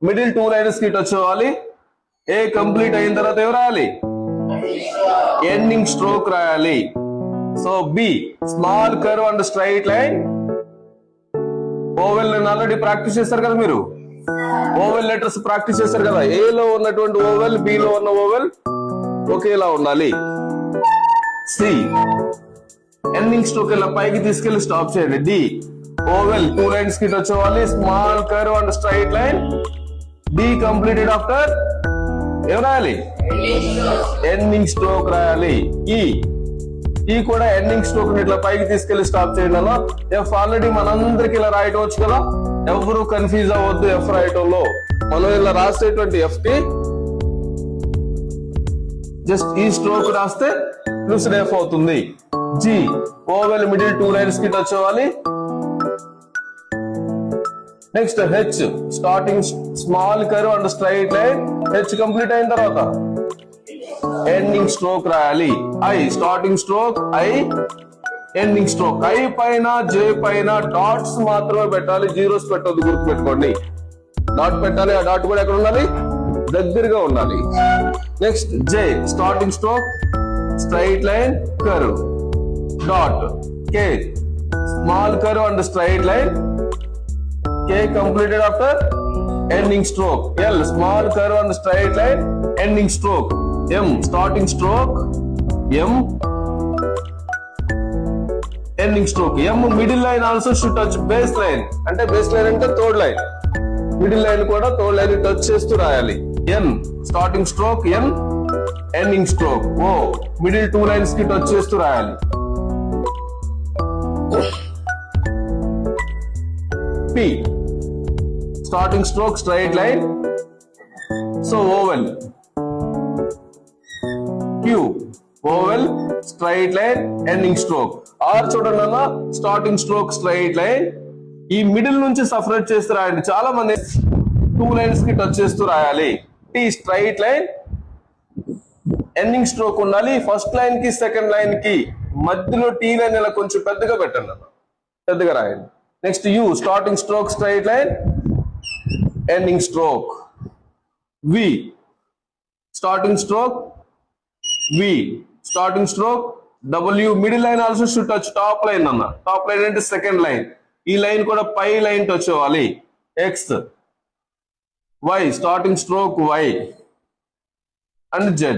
Middle 2 lines కి ఇటు వచ్చేవాలి. ఏ complete అయిన తర్వాత ఏం రాయాలి? ఎండింగ్ స్ట్రోక్ రాయాలి. So B small curve and straight line. Oval already practice చేస్తారు కదా మీరు, ఓవెల్ లెటర్స్ ప్రాక్టీస్ చేస్తారు కదా. ఏ లో ఉన్నటువంటి ఓవెల్, బి లో ఉన్న ఓవెల్ ఒకేలా ఉండాలి. సి ఎండింగ్ స్ట్రోక్ ఇలా పైకి తీసుకెళ్లి స్టాప్ చేయండి. డి ఓవెల్ 2 లైన్స్ కి వచ్చేవాలి. Small curve and straight line. D completed after ఏం రాయాలి? ఎండింగ్ స్ట్రోక్ రాయాలి. ఈ కూడా ఎండింగ్ స్ట్రోక్ ఇట్లా పైకి తీసుకెళ్లి స్టాప్ చేయండి అలా. ఎఫ్ ఆల్రెడీ మనందరికి ఇలా రాయటం వచ్చు కదా, ఎవరు కన్ఫ్యూజ్ అవ్వద్దు. ఎఫ్ రాయటంలో మనం ఇలా రాసేటువంటి ఎఫ్ కి జస్ట్ ఈ స్ట్రోక్ రాస్తే లూసిడ్ ఎఫ్ అవుతుంది. జి ఓవెల్ మిడిల్ 2 లైన్స్ కి టచ్ అవ్వాలి. Next H starting small curve and straight line. H complete అయిన తర్వాత ఎండింగ్ స్ట్రోక్ రాయాలి. I starting stroke, I ending stroke. I పైన జే పైన డాట్స్ మాత్రమే పెట్టాలి, జీరోస్ పెట్టొద్దు, గుర్తు పెట్టుకోండి. డాట్ పెట్టాలి, ఆ డాట్ కూడా ఎక్కడ ఉండాలి? దగ్గరగా ఉండాలి. Next J starting stroke, straight line, curve, dot. K small curve and straight line. K completed after ending stroke. L small curve and straight line, ending stroke. M starting stroke, M ending stroke. M middle line also should touch base line. అంటే base line అంటే third line. Middle line కూడా third line touch చేస్తూ రాయాలి. N starting stroke, N ending stroke. O middle 2 lines కి touch చేస్తూ రాయాలి. P starting stroke, straight line. So oval. Q oval, straight line, ending stroke. R చూడండి, starting stroke, straight line. ఈ middle నుంచి separate చేస్తూ రాయండి. చాలా మంది 2 లైన్స్ కి టచ్ చేస్తూ రాయాలి. T straight line, ending stroke ఉండాలి. ఫస్ట్ లైన్ కి సెకండ్ లైన్ కి మధ్యలో T లైన్ ఇలా కొంచెం పెద్దగా పెట్టండి, పెద్దగా రాయండి. Next U starting stroke, straight line, ending stroke. V starting stroke, V starting stroke. W middle line also should touch top line అన్న. టాప్ లైన్ అంటే సెకండ్ లైన్. ఈ లైన్ కూడా పై లైన్ టచ్ అవ్వాలి. X Y starting stroke, Y and Z.